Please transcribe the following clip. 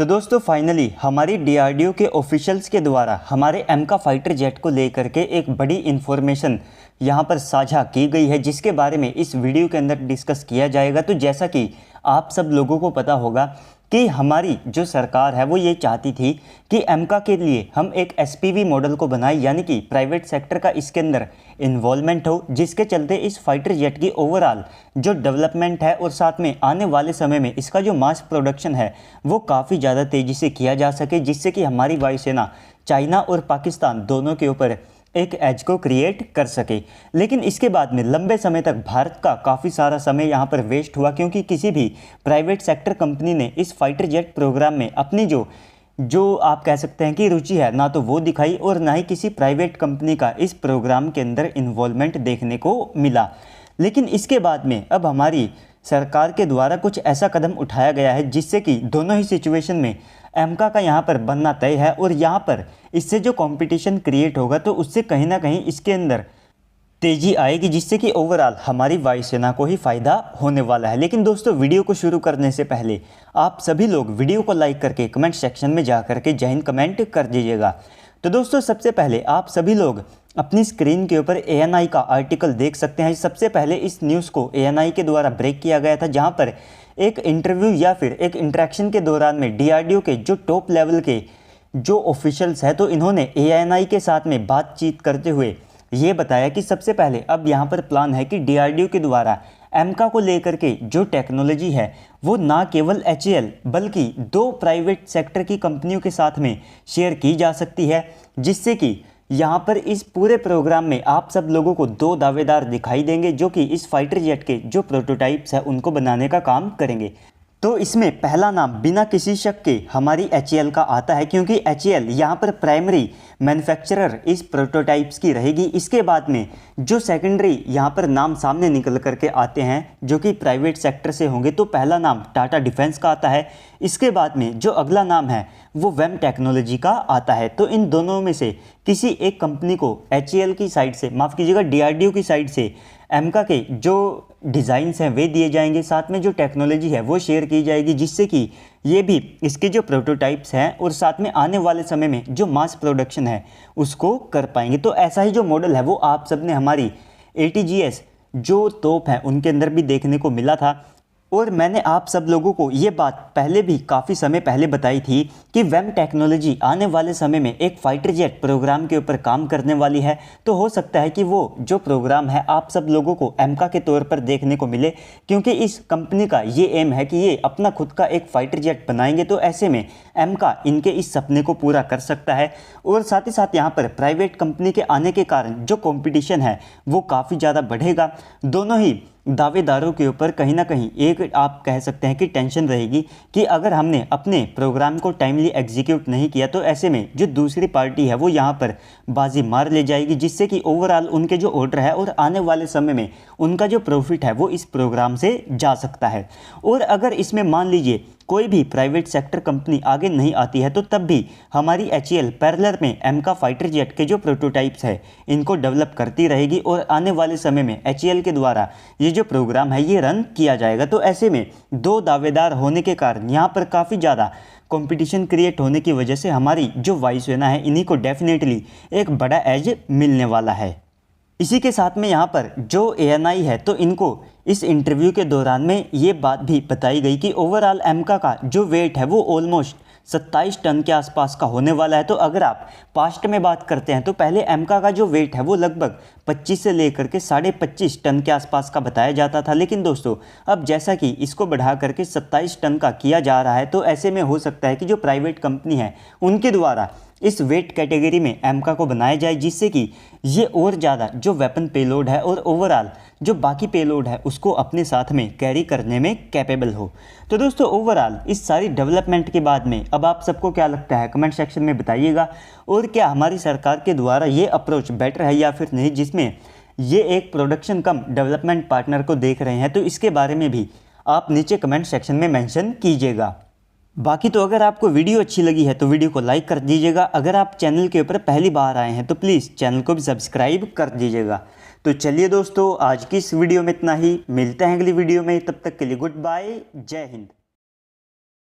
तो दोस्तों फाइनली हमारी डीआरडीओ के ऑफिशियल्स के द्वारा हमारे एमका फाइटर जेट को लेकर के एक बड़ी इन्फॉर्मेशन यहाँ पर साझा की गई है, जिसके बारे में इस वीडियो के अंदर डिस्कस किया जाएगा। तो जैसा कि आप सब लोगों को पता होगा कि हमारी जो सरकार है वो ये चाहती थी कि एमका के लिए हम एक एसपीवी मॉडल को बनाए, यानी कि प्राइवेट सेक्टर का इसके अंदर इन्वॉल्वमेंट हो, जिसके चलते इस फाइटर जेट की ओवरऑल जो डेवलपमेंट है और साथ में आने वाले समय में इसका जो मास प्रोडक्शन है वो काफ़ी ज़्यादा तेज़ी से किया जा सके, जिससे कि हमारी वायुसेना चाइना और पाकिस्तान दोनों के ऊपर एक एज को क्रिएट कर सके। लेकिन इसके बाद में लंबे समय तक भारत का काफ़ी सारा समय यहाँ पर वेस्ट हुआ, क्योंकि किसी भी प्राइवेट सेक्टर कंपनी ने इस फाइटर जेट प्रोग्राम में अपनी जो आप कह सकते हैं कि रुचि है ना तो वो दिखाई, और ना ही किसी प्राइवेट कंपनी का इस प्रोग्राम के अंदर इन्वॉल्वमेंट देखने को मिला। लेकिन इसके बाद में अब हमारी सरकार के द्वारा कुछ ऐसा कदम उठाया गया है जिससे कि दोनों ही सिचुएशन में एमका का यहाँ पर बनना तय है, और यहाँ पर इससे जो कंपटीशन क्रिएट होगा तो उससे कहीं ना कहीं इसके अंदर तेज़ी आएगी, जिससे कि ओवरऑल हमारी वायुसेना को ही फ़ायदा होने वाला है। लेकिन दोस्तों वीडियो को शुरू करने से पहले आप सभी लोग वीडियो को लाइक करके कमेंट सेक्शन में जा करके जय हिंद कमेंट कर दीजिएगा। तो दोस्तों सबसे पहले आप सभी लोग अपनी स्क्रीन के ऊपर ANI का आर्टिकल देख सकते हैं। सबसे पहले इस न्यूज़ को ANI के द्वारा ब्रेक किया गया था, जहां पर एक इंटरव्यू या फिर एक इंटरेक्शन के दौरान में DRDO के जो टॉप लेवल के जो ऑफिशियल्स हैं तो इन्होंने ANI के साथ में बातचीत करते हुए ये बताया कि सबसे पहले अब यहाँ पर प्लान है कि DRDO के द्वारा एमका को लेकर के जो टेक्नोलॉजी है वो ना केवल HAL बल्कि 2 प्राइवेट सेक्टर की कंपनियों के साथ में शेयर की जा सकती है, जिससे कि यहाँ पर इस पूरे प्रोग्राम में आप सब लोगों को 2 दावेदार दिखाई देंगे जो कि इस फाइटर जेट के जो प्रोटोटाइप्स है उनको बनाने का काम करेंगे। तो इसमें पहला नाम बिना किसी शक के हमारी HAL का आता है, क्योंकि HAL यहाँ पर प्राइमरी मैन्युफैक्चरर इस प्रोटोटाइप्स की रहेगी। इसके बाद में जो सेकेंडरी यहाँ पर नाम सामने निकल करके आते हैं जो कि प्राइवेट सेक्टर से होंगे, तो पहला नाम टाटा डिफेंस का आता है। इसके बाद में जो अगला नाम है वो वेम टेक्नोलॉजी का आता है। तो इन दोनों में से किसी एक कंपनी को HAL की साइड से, माफ़ कीजिएगा DRDO की साइड से एमका के जो डिज़ाइंस हैं वे दिए जाएंगे, साथ में जो टेक्नोलॉजी है वो शेयर की जाएगी, जिससे कि ये भी इसके जो प्रोटोटाइप्स हैं और साथ में आने वाले समय में जो मास प्रोडक्शन है उसको कर पाएंगे। तो ऐसा ही जो मॉडल है वो आप सब ने हमारी ATGS जो तोप है उनके अंदर भी देखने को मिला था। और मैंने आप सब लोगों को ये बात पहले भी काफ़ी समय पहले बताई थी कि वेम टेक्नोलॉजी आने वाले समय में एक फाइटर जेट प्रोग्राम के ऊपर काम करने वाली है। तो हो सकता है कि वो जो प्रोग्राम है आप सब लोगों को एमका के तौर पर देखने को मिले, क्योंकि इस कंपनी का ये एम है कि ये अपना खुद का एक फाइटर जेट बनाएंगे। तो ऐसे में एमका इनके इस सपने को पूरा कर सकता है। और साथ ही साथ यहाँ पर प्राइवेट कंपनी के आने के कारण जो कॉम्पिटिशन है वो काफ़ी ज़्यादा बढ़ेगा। दोनों ही दावेदारों के ऊपर कहीं ना कहीं एक आप कह सकते हैं कि टेंशन रहेगी कि अगर हमने अपने प्रोग्राम को टाइमली एग्जीक्यूट नहीं किया तो ऐसे में जो दूसरी पार्टी है वो यहाँ पर बाजी मार ले जाएगी, जिससे कि ओवरऑल उनके जो ऑर्डर है और आने वाले समय में उनका जो प्रॉफिट है वो इस प्रोग्राम से जा सकता है। और अगर इसमें मान लीजिए कोई भी प्राइवेट सेक्टर कंपनी आगे नहीं आती है तो तब भी हमारी HAL पैरेलल में एमका फाइटर जेट के जो प्रोटोटाइप्स है इनको डेवलप करती रहेगी, और आने वाले समय में HAL के द्वारा ये जो प्रोग्राम है ये रन किया जाएगा। तो ऐसे में 2 दावेदार होने के कारण यहाँ पर काफ़ी ज़्यादा कंपटीशन क्रिएट होने की वजह से हमारी जो वायुसेना है इन्हीं को डेफिनेटली एक बड़ा एज मिलने वाला है। इसी के साथ में यहाँ पर जो ANI है तो इनको इस इंटरव्यू के दौरान में ये बात भी बताई गई कि ओवरऑल एमका का जो वेट है वो ऑलमोस्ट 27 टन के आसपास का होने वाला है। तो अगर आप पास्ट में बात करते हैं तो पहले एमका का जो वेट है वो लगभग 25 से लेकर के 25.5 टन के आसपास का बताया जाता था। लेकिन दोस्तों अब जैसा कि इसको बढ़ा करके 27 टन का किया जा रहा है, तो ऐसे में हो सकता है कि जो प्राइवेट कंपनी है उनके द्वारा इस वेट कैटेगरी में एमका को बनाया जाए, जिससे कि ये और ज़्यादा जो वेपन पेलोड है और ओवरऑल जो बाकी पेलोड है उसको अपने साथ में कैरी करने में कैपेबल हो। तो दोस्तों ओवरऑल इस सारी डेवलपमेंट के बाद में अब आप सबको क्या लगता है कमेंट सेक्शन में बताइएगा, और क्या हमारी सरकार के द्वारा ये अप्रोच बेटर है या फिर नहीं, जिसमें ये एक प्रोडक्शन कम डेवलपमेंट पार्टनर को देख रहे हैं। तो इसके बारे में भी आप नीचे कमेंट सेक्शन में मेंशन कीजिएगा। बाकी तो अगर आपको वीडियो अच्छी लगी है तो वीडियो को लाइक कर दीजिएगा। अगर आप चैनल के ऊपर पहली बार आए हैं तो प्लीज़ चैनल को भी सब्सक्राइब कर दीजिएगा। तो चलिए दोस्तों आज की इस वीडियो में इतना ही, मिलते हैं अगली वीडियो में, तब तक के लिए गुड बाय, जय हिंद।